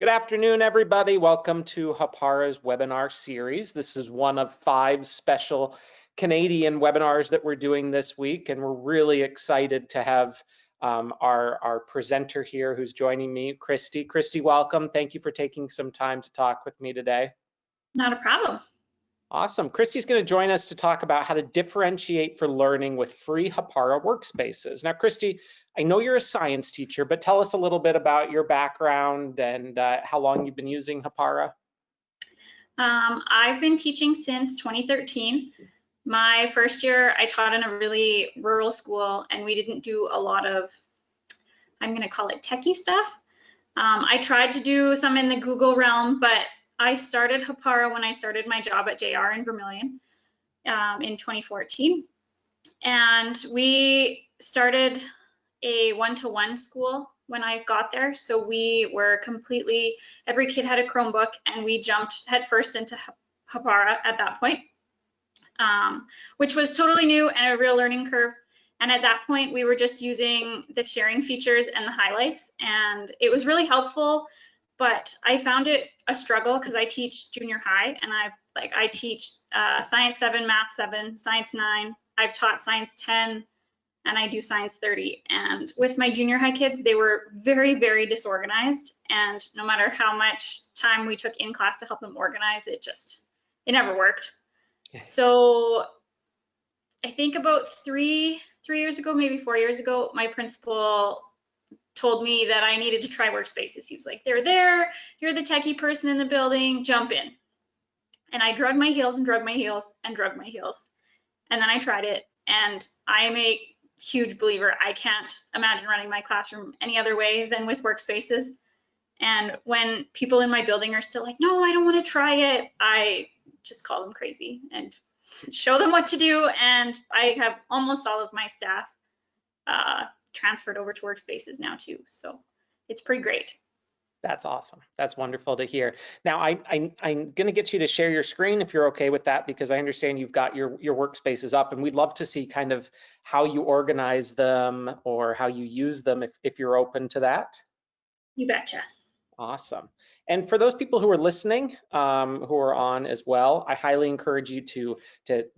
Good afternoon, everybody. Welcome to Hapara's webinar series. This is one of 5 special Canadian webinars that we're doing this week, and we're really excited to have our presenter here who's joining me, Kristi. Kristi, welcome. Thank you for taking some time to talk with me today. Not a problem. Awesome. Kristi's going to join us to talk about how to differentiate for learning with free Hāpara Workspaces. Now, Kristi, I know you're a science teacher, but tell us a little bit about your background and how long you've been using Hāpara. I've been teaching since 2013. My first year, I taught in a really rural school, and we didn't do a lot of, I'm going to call it techie stuff. I tried to do some in the Google realm, but I started Hāpara when I started my job at JR in Vermilion in 2014. And we started a one-to-one school when I got there. So we were completely, every kid had a Chromebook, and we jumped headfirst into Hāpara at that point, which was totally new and a real learning curve. And at that point, we were just using the sharing features and the highlights, and it was really helpful. But I found it a struggle because I teach junior high, and I teach Science 7, Math 7, Science 9. I've taught Science 10, and I do Science 30. And with my junior high kids, they were very, very disorganized. And no matter how much time we took in class to help them organize, it never worked. Yeah. So I think about three years ago, maybe 4 years ago, my principal told me that I needed to try Workspaces. He was like, they're there, you're the techie person in the building, jump in. And I drug my heels and drug my heels and drug my heels. And then I tried it, and I am a huge believer. I can't imagine running my classroom any other way than with Workspaces. And when people in my building are still like, no, I don't want to try it, I just call them crazy and show them what to do. And I have almost all of my staff transferred over to Workspaces now too. So it's pretty great. That's awesome. That's wonderful to hear. Now, I'm going to get you to share your screen if you're okay with that, because I understand you've got your workspaces up, and we'd love to see kind of how you organize them or how you use them if you're open to that. You betcha. Awesome. And for those people who are listening, who are on as well, I highly encourage you to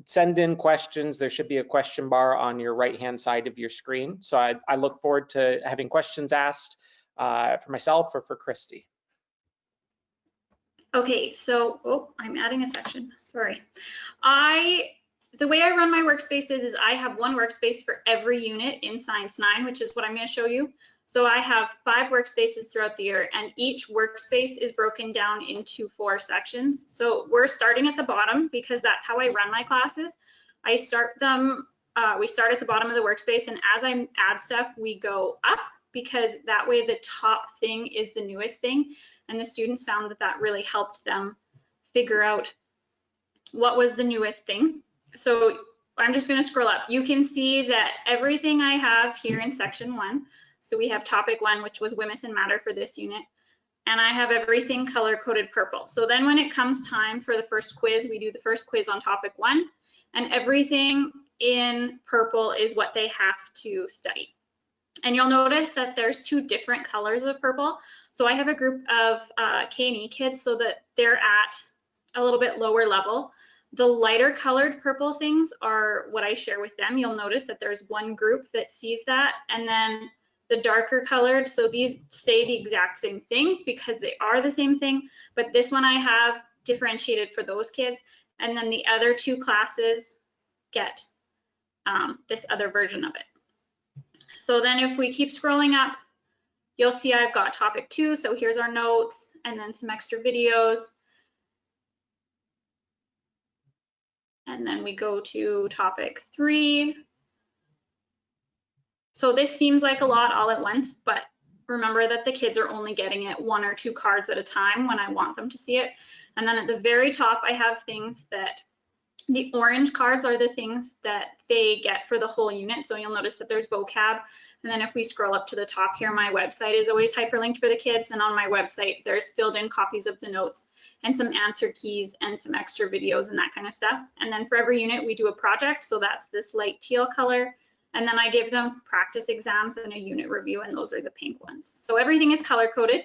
send in questions. There should be a question bar on your right-hand side of your screen. So I look forward to having questions asked for myself or for Kristi. Okay, so I'm adding a section. Sorry. The way I run my workspaces is I have one workspace for every unit in Science 9, which is what I'm going to show you. So I have 5 workspaces throughout the year, and each workspace is broken down into 4 sections. So we're starting at the bottom because that's how I run my classes. I start them, we start at the bottom of the workspace, and as I add stuff, we go up, because that way the top thing is the newest thing. And the students found that really helped them figure out what was the newest thing. So I'm just going to scroll up. You can see that everything I have here in section 1. So we have topic 1, which was Women's and Matter for this unit. And I have everything color-coded purple. So then when it comes time for the first quiz, we do the first quiz on topic 1. And everything in purple is what they have to study. And you'll notice that there's 2 different colors of purple. So I have a group of K&E kids so that they're at a little bit lower level. The lighter colored purple things are what I share with them. You'll notice that there's one group that sees that, and then the darker colored, so these say the exact same thing because they are the same thing, but this one I have differentiated for those kids, and then the other 2 classes get this other version of it. So then if we keep scrolling up, you'll see I've got topic 2, so here's our notes, and then some extra videos. And then we go to topic 3. So this seems like a lot all at once, but remember that the kids are only getting it 1 or 2 cards at a time when I want them to see it. And then at the very top, I have things that the orange cards are the things that they get for the whole unit. So you'll notice that there's vocab. And then if we scroll up to the top here, my website is always hyperlinked for the kids. And on my website, there's filled in copies of the notes and some answer keys and some extra videos and that kind of stuff. And then for every unit, we do a project. So that's this light teal color. And then I give them practice exams and a unit review, and those are the pink ones. So everything is color coded.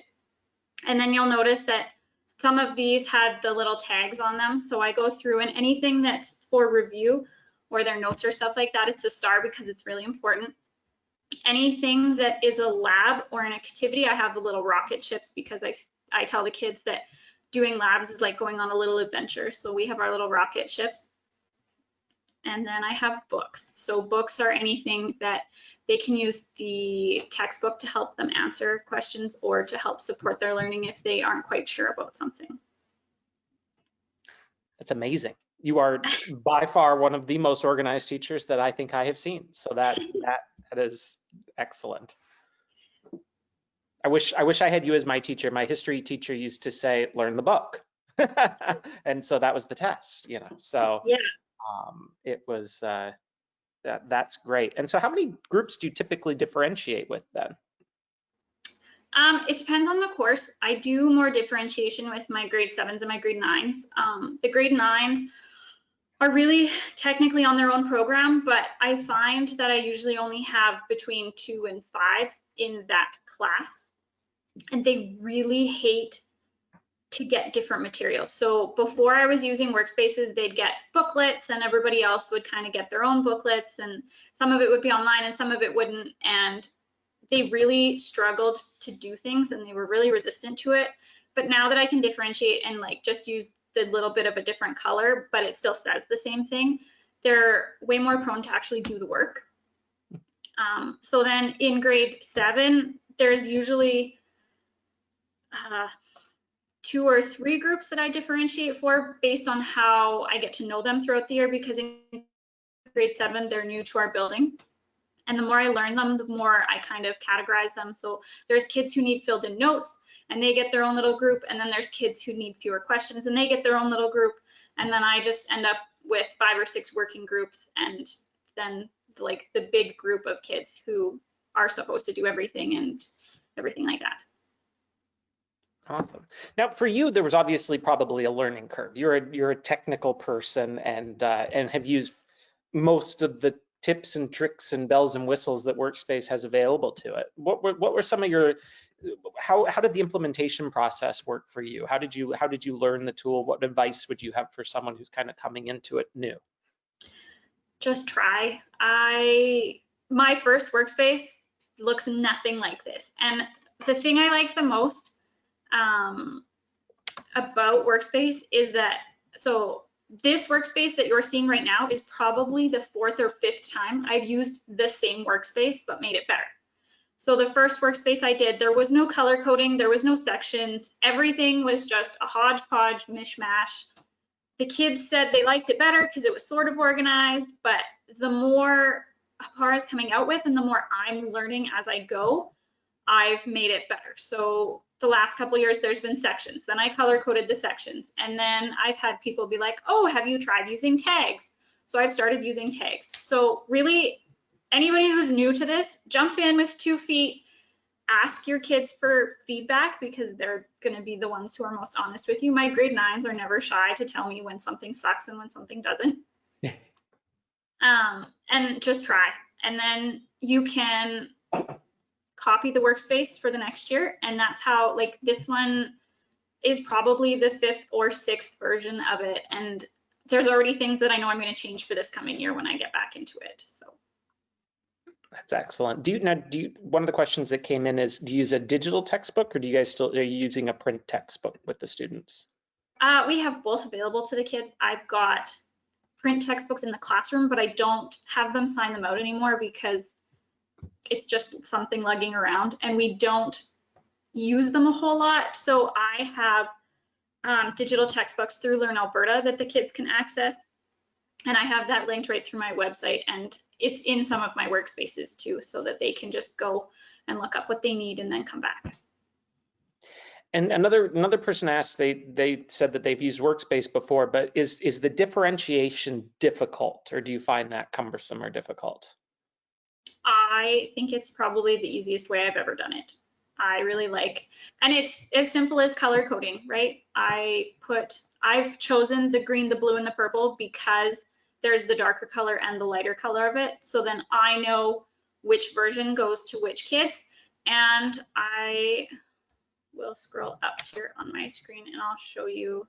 And then you'll notice that some of these had the little tags on them. So I go through, and anything that's for review or their notes or stuff like that, it's a star because it's really important. Anything that is a lab or an activity, I have the little rocket chips because I tell the kids that doing labs is like going on a little adventure. So we have our little rocket chips. And then I have books. So books are anything that they can use the textbook to help them answer questions or to help support their learning if they aren't quite sure about something. That's amazing. You are by far one of the most organized teachers that I think I have seen. So that is excellent. I wish I had you as my teacher. My history teacher used to say, learn the book. And so that was the test, you know. So yeah. It was that's great. And so how many groups do you typically differentiate with then? It depends on the course. I do more differentiation with my grade 7s and my grade 9s. The grade 9s are really technically on their own program, but I find that I usually only have between 2 and 5 in that class. And they really hate to get different materials. So before I was using Workspaces, they'd get booklets and everybody else would kind of get their own booklets, and some of it would be online and some of it wouldn't. And they really struggled to do things and they were really resistant to it. But now that I can differentiate and like just use the little bit of a different color, but it still says the same thing, they're way more prone to actually do the work. So then in grade 7, there's usually 2 or 3 groups that I differentiate for based on how I get to know them throughout the year, because in grade 7, they're new to our building. And the more I learn them, the more I kind of categorize them. So there's kids who need filled in notes and they get their own little group. And then there's kids who need fewer questions and they get their own little group. And then I just end up with 5 or 6 working groups, and then like the big group of kids who are supposed to do everything and everything like that. Awesome. Now, for you, there was obviously probably a learning curve. You're a technical person and have used most of the tips and tricks and bells and whistles that Workspace has available to it. What were some of your how did the implementation process work for you? How did you learn the tool? What advice would you have for someone who's kind of coming into it new? Just try. My first Workspace looks nothing like this, and the thing I like the most about Workspace is that, so this Workspace that you're seeing right now is probably the 4th or 5th time I've used the same Workspace but made it better. So the first Workspace I did, there was no color coding, there was no sections, everything was just a hodgepodge mishmash. The kids said they liked it better because it was sort of organized, but the more Hapara is coming out with and the more I'm learning as I go, I've made it better. So the last couple of years, there's been sections. Then I color coded the sections. And then I've had people be like, oh, have you tried using tags? So I've started using tags. So really, anybody who's new to this, jump in with 2 feet, ask your kids for feedback because they're going to be the ones who are most honest with you. My grade 9s are never shy to tell me when something sucks and when something doesn't. And just try. And then you can copy the Workspace for the next year. And that's how, like, this one is probably the 5th or 6th version of it. And there's already things that I know I'm going to change for this coming year when I get back into it. So that's excellent. One of the questions that came in is, do you use a digital textbook or are you using a print textbook with the students? We have both available to the kids. I've got print textbooks in the classroom, but I don't have them sign them out anymore because it's just something lugging around and we don't use them a whole lot. So I have digital textbooks through Learn Alberta that the kids can access. And I have that linked right through my website, and it's in some of my Workspaces too, so that they can just go and look up what they need and then come back. And another person asked, they said that they've used Workspace before, but is the differentiation difficult, or do you find that cumbersome or difficult? I think it's probably the easiest way I've ever done it. I really like, and it's as simple as color coding, right? I've chosen the green, the blue, and the purple because there's the darker color and the lighter color of it. So then I know which version goes to which kids. And will scroll up here on my screen and I'll show you.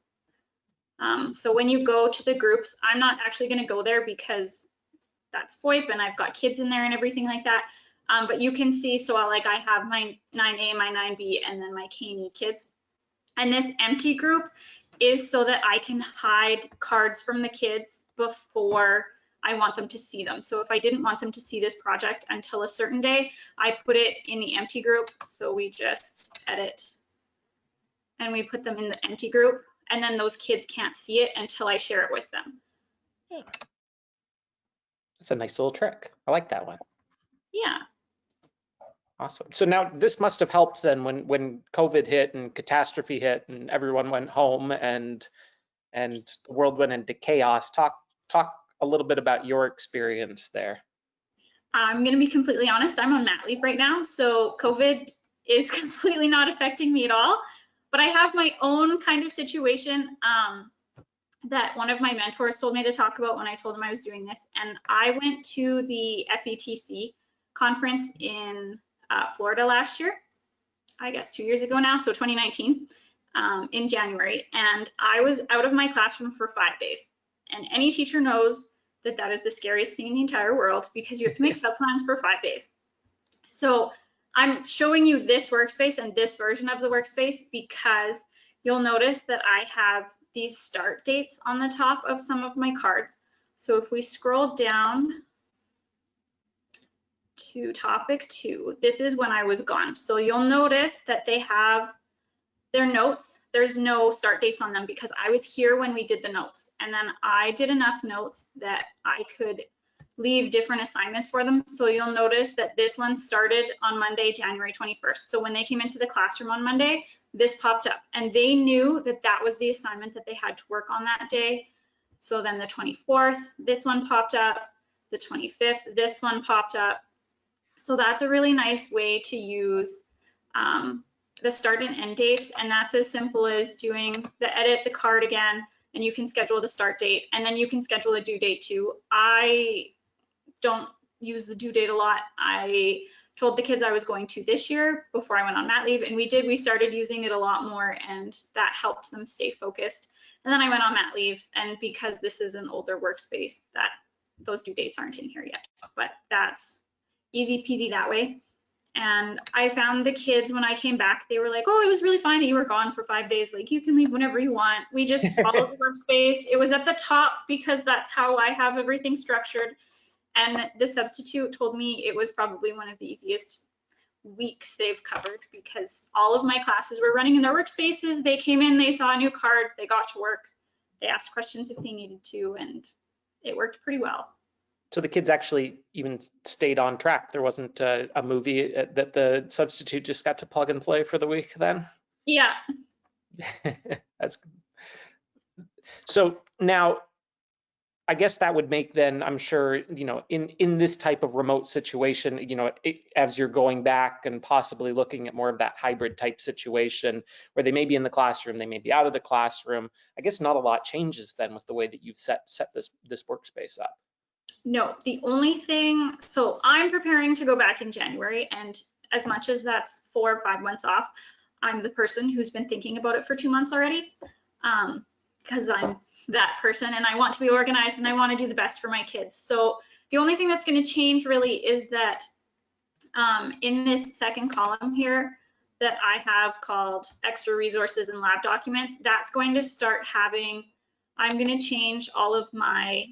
So when you go to the groups, I'm not actually going to go there because that's FOIP and I've got kids in there and everything like that. But you can see, so I have my 9A, my 9B, and then my K&E kids. And this empty group is so that I can hide cards from the kids before I want them to see them. So if I didn't want them to see this project until a certain day, I put it in the empty group. So we just edit and we put them in the empty group, and then those kids can't see it until I share it with them. Yeah. That's a nice little trick. I like that one. Yeah. Awesome. So now this must have helped then when COVID hit and catastrophe hit and everyone went home and the world went into chaos. Talk a little bit about your experience there. I'm going to be completely honest. I'm on mat leave right now, so COVID is completely not affecting me at all. But I have my own kind of situation that one of my mentors told me to talk about when I told him I was doing this. And I went to the FETC conference in Florida last year, I guess 2 years ago now, so 2019, in January. And I was out of my classroom for 5 days. And any teacher knows that that is the scariest thing in the entire world because you have to make subplans for 5 days. So I'm showing you this workspace and this version of the workspace because you'll notice that I have these start dates on the top of some of my cards. So if we scroll down to topic 2, this is when I was gone. So you'll notice that they have their notes. There's no start dates on them because I was here when we did the notes. And then I did enough notes that I could leave different assignments for them. So you'll notice that this one started on Monday, January 21st. So when they came into the classroom on Monday, this popped up and they knew that that was the assignment that they had to work on that day. So then the 24th, this one popped up, the 25th, this one popped up. So that's a really nice way to use the start and end dates. And that's as simple as doing the edit the card again, and you can schedule the start date and then you can schedule a due date too. I don't use the due date a lot. I told the kids I was going to this year before I went on mat leave, and we started using it a lot more, and that helped them stay focused. And then I went on mat leave, and because this is an older workspace, that those due dates aren't in here yet, but that's easy peasy that way. And I found the kids when I came back, they were like, oh, it was really fine that you were gone for 5 days. Like, you can leave whenever you want. We just followed the workspace. It was at the top because that's how I have everything structured. And the substitute told me it was probably one of the easiest weeks they've covered because all of my classes were running in their workspaces. They came in, they saw a new card, they got to work, they asked questions if they needed to, and it worked pretty well. So the kids actually even stayed on track. There wasn't a movie that the substitute just got to plug and play for the week then? Yeah. That's so now I guess that would make then, I'm sure, in this type of remote situation, as you're going back and possibly looking at more of that hybrid type situation where they may be in the classroom, they may be out of the classroom. I guess not a lot changes then with the way that you've set this workspace up. No, the only thing, so I'm preparing to go back in January, and as much as that's 4 or 5 months off, I'm the person who's been thinking about it for 2 months already, because I'm that person and I want to be organized and I want to do the best for my kids. So the only thing that's going to change really is that in this second column here that I have called extra resources and lab documents, that's going to start having, I'm going to change all of my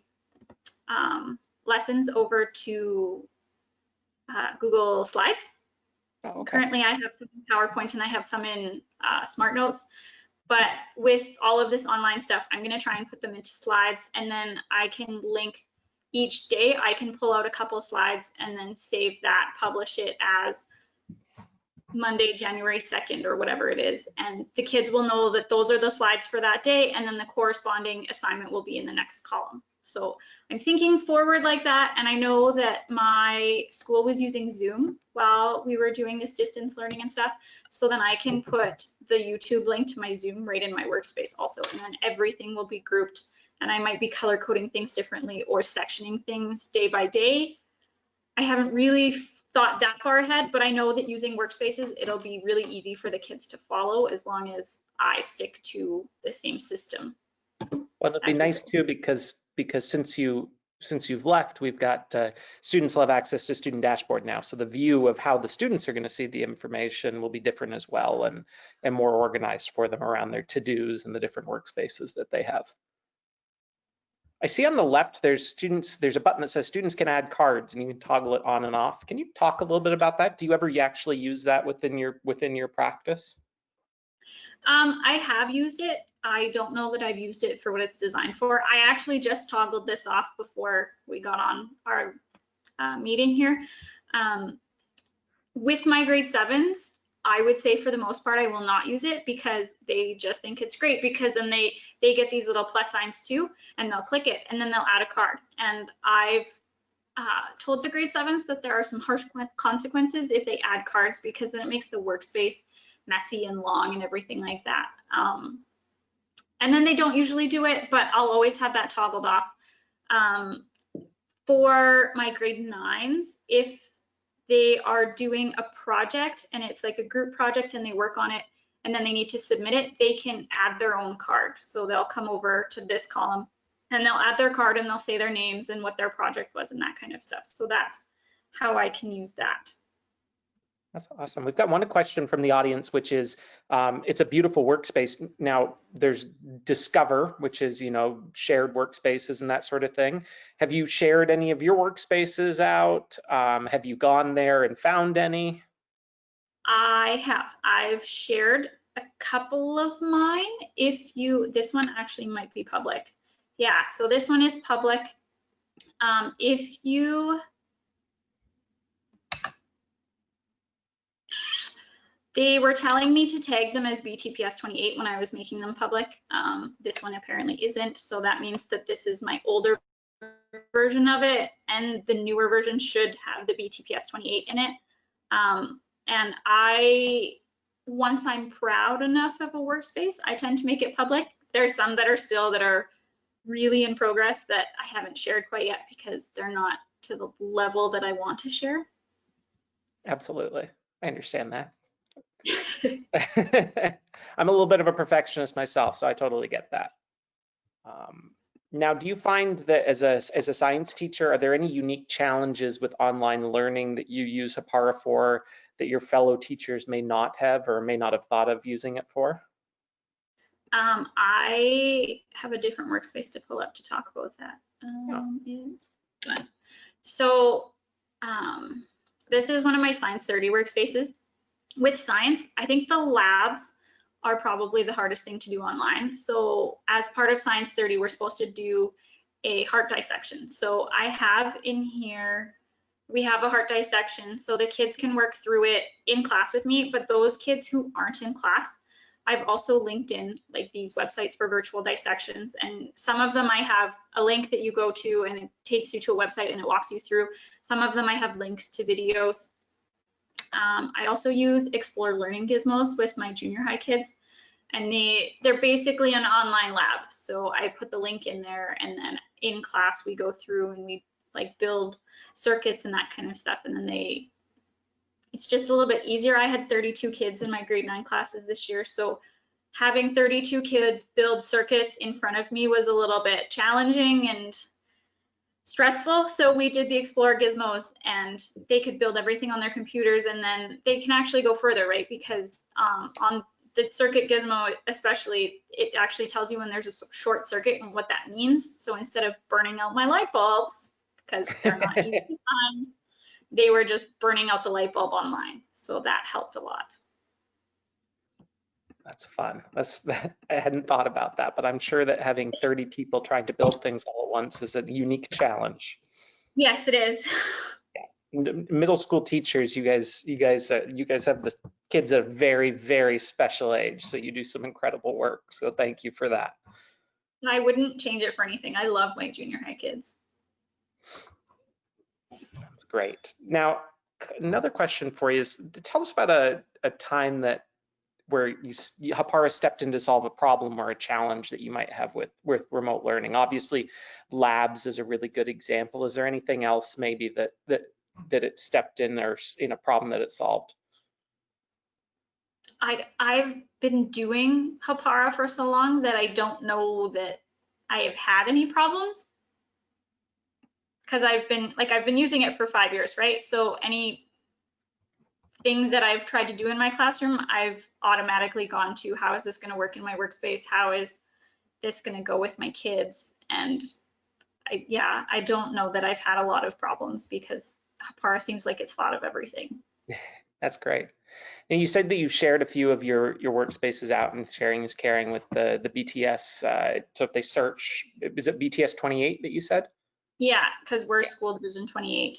lessons over to Google Slides. Oh, okay. Currently I have some in PowerPoint and I have some in SmartNotes, but with all of this online stuff, I'm going to try and put them into slides, and then I can link each day. I can pull out a couple slides and then save that, publish it as Monday, January 2nd or whatever it is. And the kids will know that those are the slides for that day, and then the corresponding assignment will be in the next column. So I'm thinking forward like that. And I know that my school was using Zoom while we were doing this distance learning and stuff. So then I can put the YouTube link to my Zoom right in my workspace also. And then everything will be grouped, and I might be color coding things differently or sectioning things day by day. I haven't really thought that far ahead, but I know that using workspaces, it'll be really easy for the kids to follow as long as I stick to the same system. Well, it'd be nice too, because since you've left, we've got students will have access to student dashboard now. So the view of how the students are going to see the information will be different as well, and more organized for them around their to-dos and the different workspaces that they have. I see on the left there's a button that says students can add cards and you can toggle it on and off. Can you talk a little bit about that? Do you ever actually use that within your practice? I have used it. I don't know that I've used it for what it's designed for. I actually just toggled this off before we got on our meeting here. With my grade 7s, I would say for the most part, I will not use it because they just think it's great, because then they get these little plus signs too, and they'll click it and then they'll add a card. And I've told the grade 7s that there are some harsh consequences if they add cards, because then it makes the workspace messy and long and everything like that. And then they don't usually do it, but I'll always have that toggled off. For my grade 9s, if they are doing a project and it's like a group project and they work on it and then they need to submit it, they can add their own card. So they'll come over to this column and they'll add their card and they'll say their names and what their project was and that kind of stuff. So that's how I can use that. That's awesome. We've got one question from the audience, which is, it's a beautiful workspace. Now there's Discover, which is, shared workspaces and that sort of thing. Have you shared any of your workspaces out? Have you gone there and found any? I have. I've shared a couple of mine. This one actually might be public. Yeah, so this one is public. They were telling me to tag them as BTPS 28 when I was making them public. This one apparently isn't, so that means that this is my older version of it, and the newer version should have the BTPS 28 in it. And once I'm proud enough of a workspace, I tend to make it public. There's some that are really in progress that I haven't shared quite yet because they're not to the level that I want to share. Absolutely, I understand that. I'm a little bit of a perfectionist myself, so I totally get that. Now, do you find that as a science teacher, are there any unique challenges with online learning that you use Hapara for that your fellow teachers may not have or may not have thought of using it for? I have a different workspace to pull up to talk about that. So this is one of my Science 30 workspaces. With science, I think the labs are probably the hardest thing to do online. So as part of Science 30, we're supposed to do a heart dissection. So I have in here, we have a heart dissection so the kids can work through it in class with me, but those kids who aren't in class, I've also linked in like these websites for virtual dissections, and some of them I have a link that you go to and it takes you to a website and it walks you through. Some of them I have links to videos. I also use Explore Learning Gizmos with my junior high kids, and they're basically an online lab. So I put the link in there, and then in class we go through and we like build circuits and that kind of stuff, and then it's just a little bit easier. I had 32 kids in my grade 9 classes this year, so having 32 kids build circuits in front of me was a little bit challenging and stressful. So we did the Explore Gizmos, and they could build everything on their computers, and then they can actually go further, right? Because on the circuit gizmo especially, it actually tells you when there's a short circuit and what that means. So instead of burning out my light bulbs, because they're not easy to find, they were just burning out the light bulb online. So that helped a lot. That's fun. I hadn't thought about that, but I'm sure that having 30 people trying to build things all at once is a unique challenge. Yes, it is. Yeah. Middle school teachers, you guys have the kids at a very, very special age, so you do some incredible work. So thank you for that. I wouldn't change it for anything. I love my junior high kids. That's great. Now, another question for you is, tell us about a time where Hapara stepped in to solve a problem or a challenge that you might have with remote learning. Obviously, labs is a really good example. Is there anything else maybe that it stepped in or in a problem that it solved? I've been doing Hapara for so long that I don't know that I have had any problems, because I've been using it for 5 years, right? So anything that I've tried to do in my classroom, I've automatically gone to, how is this going to work in my workspace? How is this going to go with my kids? And I don't know that I've had a lot of problems, because Hapara seems like it's thought of everything. That's great. And you said that you shared a few of your workspaces out, and sharing is caring with the BTS. So if they search, is it BTS 28 that you said? Yeah, because we're school division 28.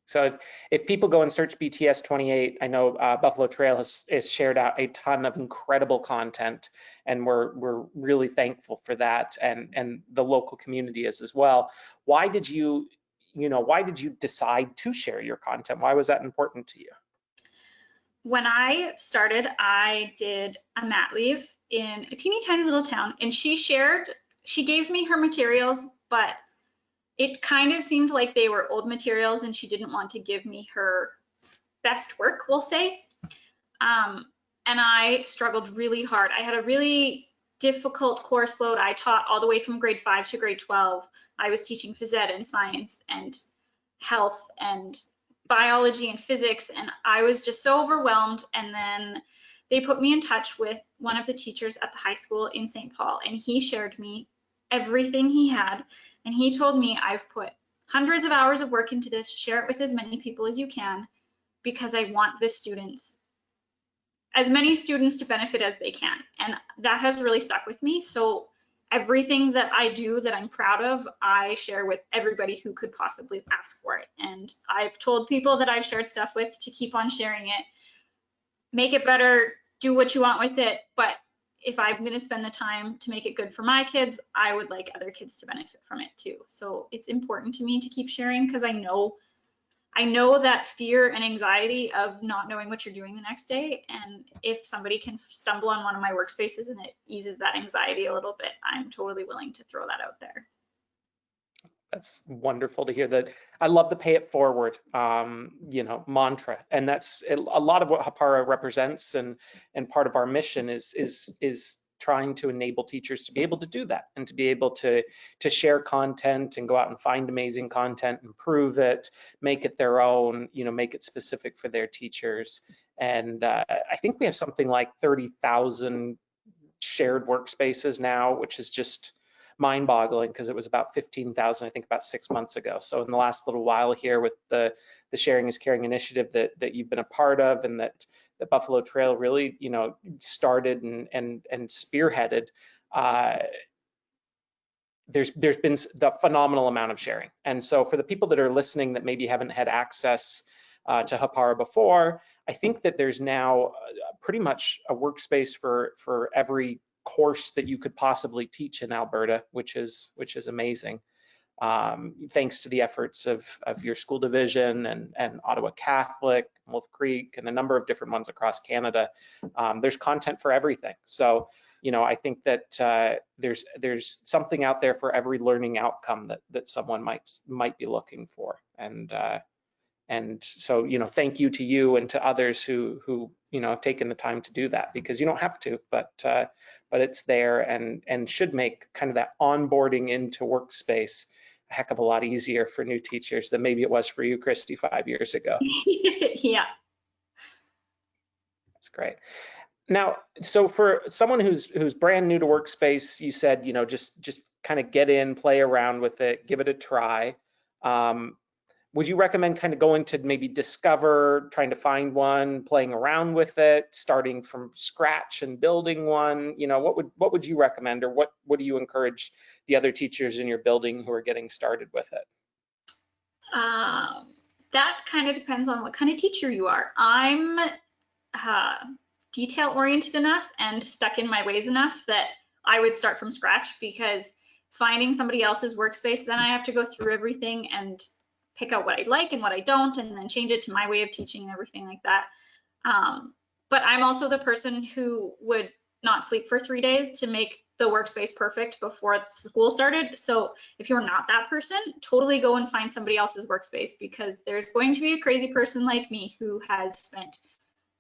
So if people go and search BTS 28, I know Buffalo Trail has shared out a ton of incredible content, and we're really thankful for that, and the local community is as well. Why did you decide to share your content? Why was that important to you? When I started, I did a mat leave in a teeny tiny little town, and she gave me her materials, but it kind of seemed like they were old materials, and she didn't want to give me her best work, we'll say. And I struggled really hard. I had a really difficult course load. I taught all the way from grade 5 to grade 12. I was teaching phys ed and science and health and biology and physics, and I was just so overwhelmed. And then they put me in touch with one of the teachers at the high school in St. Paul, and he shared me everything he had, and he told me, I've put hundreds of hours of work into this, share it with as many people as you can, because I want as many students to benefit as they can. And that has really stuck with me. So everything that I do that I'm proud of, I share with everybody who could possibly ask for it. And I've told people that I've shared stuff with to keep on sharing it, make it better, do what you want with it. But if I'm going to spend the time to make it good for my kids, I would like other kids to benefit from it too. So it's important to me to keep sharing, because I know that fear and anxiety of not knowing what you're doing the next day. And if somebody can stumble on one of my workspaces and it eases that anxiety a little bit, I'm totally willing to throw that out there. That's wonderful to hear that. I love the pay it forward, mantra, and that's a lot of what Hapara represents, and part of our mission is trying to enable teachers to be able to do that, and to be able to share content and go out and find amazing content, improve it, make it their own, make it specific for their teachers. And I think we have something like 30,000 shared workspaces now, which is just mind-boggling, because it was about 15,000, I think, about 6 months ago. So in the last little while here, with the Sharing is Caring initiative that you've been a part of, and that the Buffalo Trail really, started and spearheaded, there's been the phenomenal amount of sharing. And so for the people that are listening that maybe haven't had access to Hapara before, I think that there's now pretty much a workspace for every course that you could possibly teach in Alberta, which is amazing. Thanks to the efforts of your school division and Ottawa Catholic, Wolf Creek, and a number of different ones across Canada. There's content for everything. So, I think that there's something out there for every learning outcome that someone might be looking for. And so, thank you to you and to others who have taken the time to do that, because you don't have to, but it's there, and should make kind of that onboarding into workspace a heck of a lot easier for new teachers than maybe it was for you, Kristi, 5 years ago. Yeah. That's great. Now, so for someone who's brand new to workspace, you said, just kind of get in, play around with it, give it a try. Would you recommend kind of going to maybe discover, trying to find one, playing around with it, starting from scratch and building one? What would you recommend, or what do you encourage the other teachers in your building who are getting started with it? That kind of depends on what kind of teacher you are. I'm detail oriented enough and stuck in my ways enough that I would start from scratch, because finding somebody else's workspace, then I have to go through everything and pick out what I like and what I don't, and then change it to my way of teaching and everything like that. But I'm also the person who would not sleep for 3 days to make the workspace perfect before school started. So if you're not that person, totally go and find somebody else's workspace, because there's going to be a crazy person like me who has spent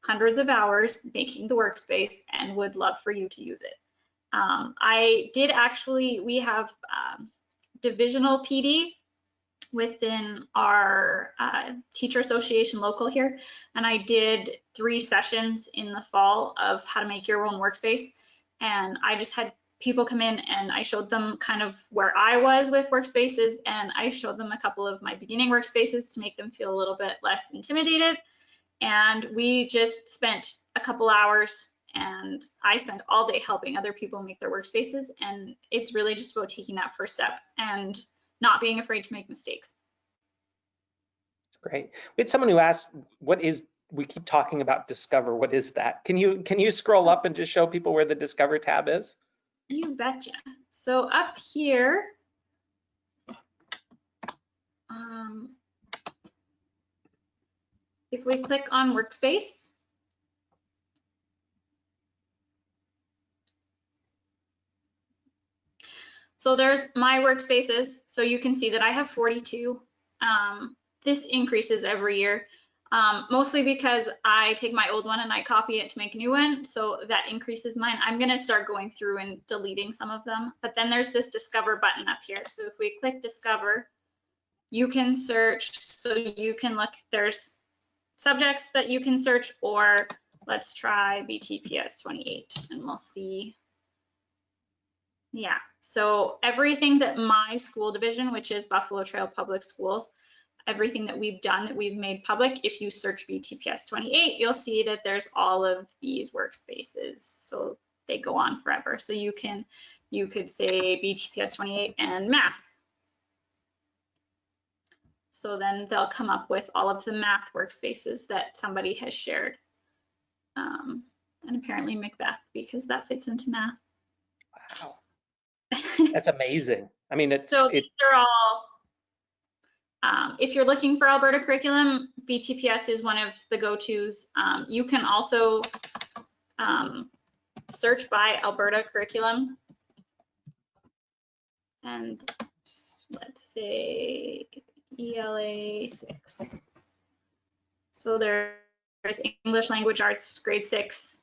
hundreds of hours making the workspace and would love for you to use it. We have divisional PD within our teacher association local here, and I did 3 sessions in the fall of how to make your own workspace, and I just had people come in and I showed them kind of where I was with workspaces, and I showed them a couple of my beginning workspaces to make them feel a little bit less intimidated, and we just spent a couple hours, and I spent all day helping other people make their workspaces, and it's really just about taking that first step and not being afraid to make mistakes. That's great. We had someone who asked, we keep talking about Discover, what is that? Can you scroll up and just show people where the Discover tab is? You betcha. So up here, if we click on Workspace, so there's my workspaces. So you can see that I have 42. This increases every year, mostly because I take my old one and I copy it to make a new one. So that increases mine. I'm going to start going through and deleting some of them. But then there's this Discover button up here. So if we click Discover, you can search. So you can look, there's subjects that you can search, or let's try BTPS 28 and we'll see. Yeah, so everything that my school division, which is Buffalo Trail Public Schools, everything that we've done, that we've made public, if you search BTPS 28, you'll see that there's all of these workspaces. So they go on forever. So you could say BTPS 28 and math. So then they'll come up with all of the math workspaces that somebody has shared. And apparently Macbeth, because that fits into math. Wow. That's amazing. I mean, so these are all, if you're looking for Alberta curriculum, BTPS is one of the go-tos. You can also search by Alberta curriculum. And let's say ELA 6. So there's English Language Arts, grade 6,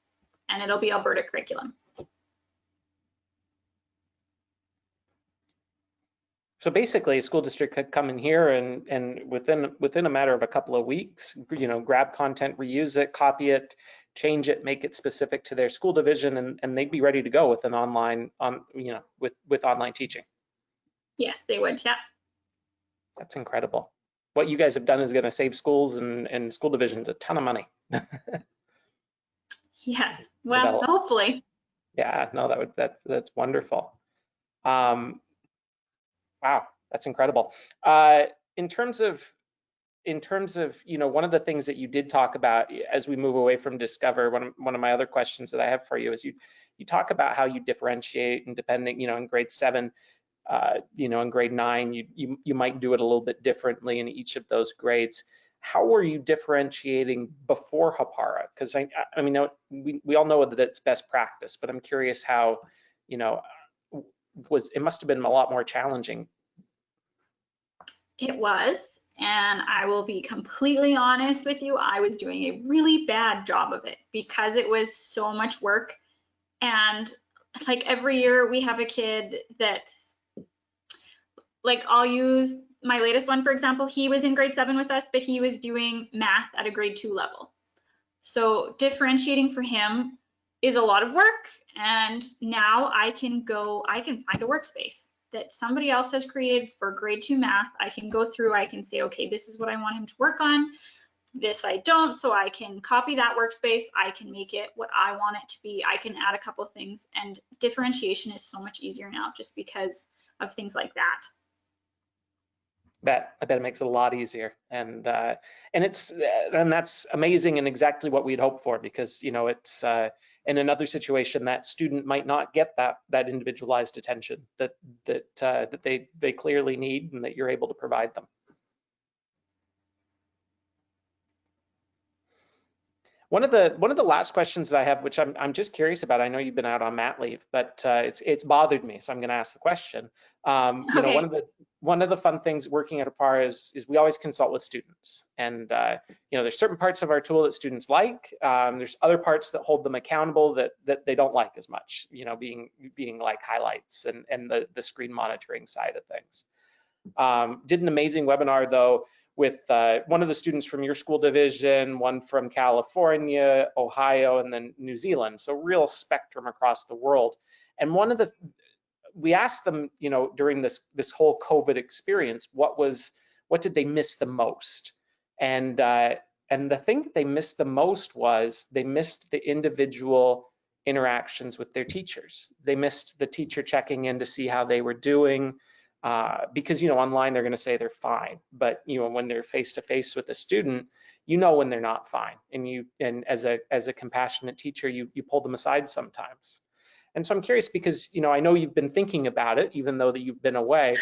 and it'll be Alberta curriculum. So basically, a school district could come in here and within a matter of a couple of weeks, grab content, reuse it, copy it, change it, make it specific to their school division, and they'd be ready to go with an online with online teaching. Yes, they would. Yeah. That's incredible. What you guys have done is going to save schools and school divisions a ton of money. Yes. Well, hopefully. Yeah. No, that's wonderful. Wow, that's incredible. In terms of, one of the things that you did talk about as we move away from Discover, one of my other questions that I have for you is you talk about how you differentiate, and depending, in grade 7, in grade 9, you might do it a little bit differently in each of those grades. How were you differentiating before Hapara? Because I mean, we all know that it's best practice, but I'm curious how, it must have been a lot more challenging. It was, and I will be completely honest with you, I was doing a really bad job of it because it was so much work. And like every year we have a kid that's like, I'll use my latest one, for example, he was in grade 7 with us, but he was doing math at a grade 2 level. So differentiating for him is a lot of work. And now I can find a workspace that somebody else has created for grade 2 math. I can go through, I can say, okay, this is what I want him to work on. This I don't, so I can copy that workspace. I can make it what I want it to be. I can add a couple of things, and differentiation is so much easier now just because of things like that. I bet it makes it a lot easier, and that's amazing and exactly what we'd hoped for, because it's in another situation that student might not get that individualized attention that they clearly need and that you're able to provide them. One of the last questions that I have, which I'm just curious about, I know you've been out on mat leave, but it's bothered me, so I'm going to ask the question. You know, Okay. one of the fun things working at Hapara is we always consult with students, and you know, there's certain parts of our tool that students like. There's other parts that hold them accountable that they don't like as much. You know, being like highlights and the screen monitoring side of things. Did an amazing webinar though with one of the students from your school division, one from California, Ohio, and then New Zealand. So real spectrum across the world. And we asked them, you know, during this whole COVID experience, what did they miss the most? And the thing that they missed the most was they missed the individual interactions with their teachers. They missed the teacher checking in to see how they were doing. Because, you know, online they're going to say they're fine, but you know, when they're face to face with a student, you know when they're not fine, and as a compassionate teacher, you pull them aside sometimes. And so I'm curious because, you know, I know you've been thinking about it, even though that you've been away.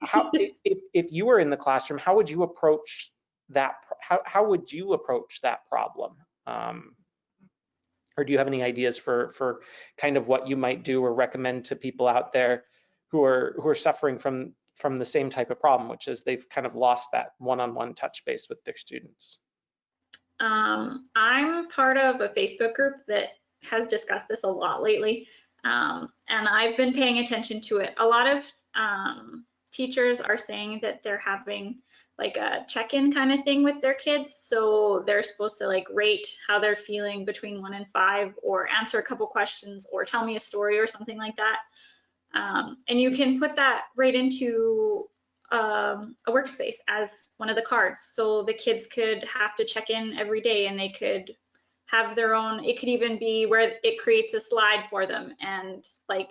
How, if you were in the classroom, how would you approach that? How would you approach that problem? Or do you have any ideas for kind of what you might do or recommend to people out there who are suffering from the same type of problem, which is they've kind of lost that one-on-one touch base with their students? I'm part of a Facebook group that has discussed this a lot lately, and I've been paying attention to it. A lot of teachers are saying that they're having like a check-in kind of thing with their kids. So they're supposed to like rate how they're feeling between 1 and 5, or answer a couple questions, or tell me a story or something like that. And you can put that right into a workspace as one of the cards. So the kids could have to check in every day, and they could have their own, it could even be where it creates a slide for them, and like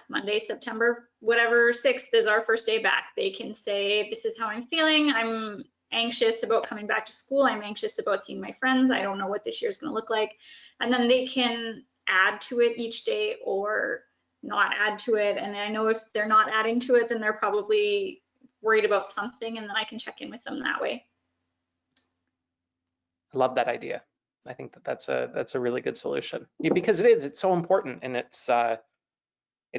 Monday, September, whatever, 6th is our first day back. They can say, this is how I'm feeling. I'm anxious about coming back to school. I'm anxious about seeing my friends. I don't know what this year is going to look like. And then they can add to it each day or not add to it. And I know if they're not adding to it, then they're probably worried about something, and then I can check in with them that way. I love that idea. I think that's a really good solution. Yeah, because it's so important, and it's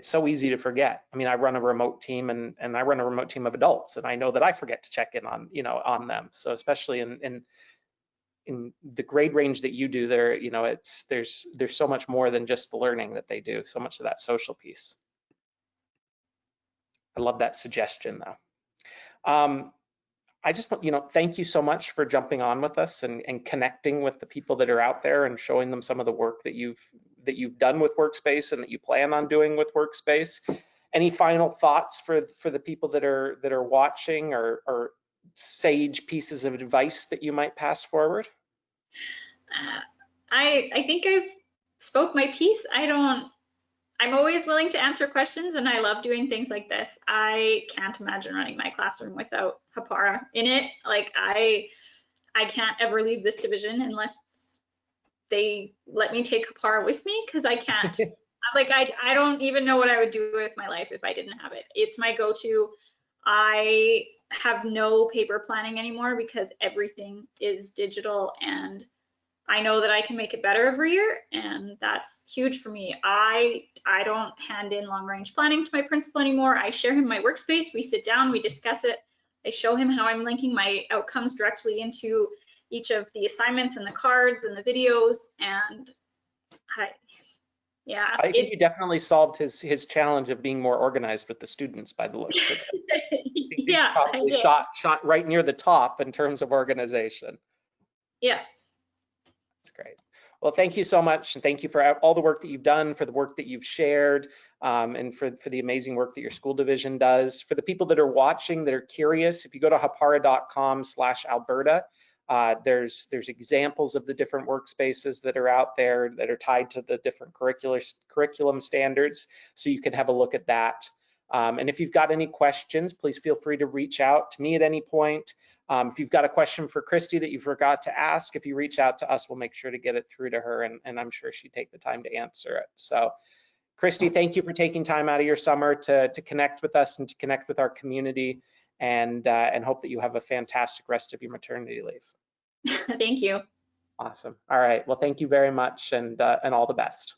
so easy to forget. I mean, I run a remote team, and I run a remote team of adults, and I know that I forget to check in on, you know, on them. So especially in the grade range that you do there, you know, there's so much more than just the learning that they do, so much of that social piece. I love that suggestion though. I just want, you know, thank you so much for jumping on with us and connecting with the people that are out there and showing them some of the work that you've done with Workspace and that you plan on doing with Workspace. Any final thoughts for the people that are watching, or sage pieces of advice that you might pass forward? I think I've spoke my piece. I'm always willing to answer questions, and I love doing things like this. I can't imagine running my classroom without Hapara in it. Like I can't ever leave this division unless they let me take Hapara with me, because I can't. Like I don't even know what I would do with my life if I didn't have it. It's my go-to. I have no paper planning anymore because everything is digital, and I know that I can make it better every year, and that's huge for me. I don't hand in long range planning to my principal anymore. I share him my workspace. We sit down, we discuss it. I show him how I'm linking my outcomes directly into each of the assignments and the cards and the videos. And I think you definitely solved his challenge of being more organized with the students by the looks of it. Yeah, probably shot right near the top in terms of organization. Yeah. That's great. Well, thank you so much, and thank you for all the work that you've done, for the work that you've shared, and for the amazing work that your school division does. For the people that are watching that are curious, if you go to hapara.com/Alberta, there's examples of the different workspaces that are out there that are tied to the different curriculum standards, so you can have a look at that. And if you've got any questions, please feel free to reach out to me at any point. If you've got a question for Kristi that you forgot to ask, if you reach out to us, we'll make sure to get it through to her, and I'm sure she'd take the time to answer it. So Kristi, thank you for taking time out of your summer to connect with us and to connect with our community, and hope that you have a fantastic rest of your maternity leave. Thank you. Awesome. All right. Well, thank you very much, and all the best.